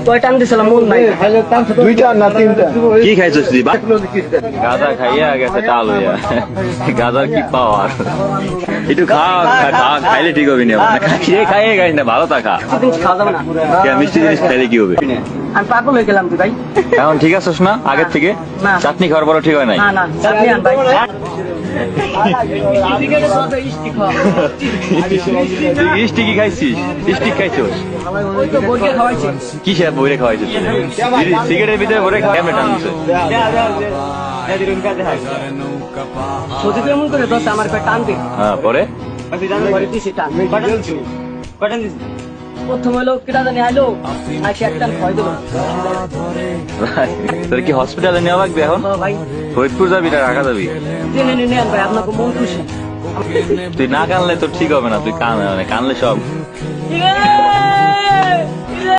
কয় টান দিছিলাম মন নাই। দুইটা না তিনটা। কি খাইছিস তুই? গাঁজা খাইয়া গেছে টাল হইয়া। গাঁজার কি পাওয়ার? একটু খাইলে ঠিক হবে না। খাইয়ে গাইস না, ভালো তা খা। জিনিস খাওয়া যাবে না। মিষ্টি জিনিস খাইলে কি হবে? আমি পাগল হয়ে গেলাম তুই ভাই। এখন ঠিক আছিস না আগের থেকে? না। চাটনি খাওয়ার পরে ঠিক হয় নাই? না না চাটনি আন ভাই। স্টিক কি খাইছিস? স্টিক খাইছিস? ওই তো বইকে খাওয়াইছে। কি সে বইরে খাওয়াইছিস? সিগারেটের ভিতরে ভরে কেমনে টানছে? সত্যি তো এমন করে দোস্ত আমার পেট টান দে। হ্যাঁ, পরে ঘরে দিছি টান। প্রথম হলো কিরা জানি আইলো আইসে একটা খয় দিল। তোর কি হসপিটালে নেওয়া লাগবে এখন? ভাই ফরিদপুর যাবি না ঢাকা যাবি? টেনে নিয়ে নেন ভাই, আপনাকে মন খুশি। তুই না কানলে তোর ঠিক হবে না, তুই কানলে সব ঠিক আছে।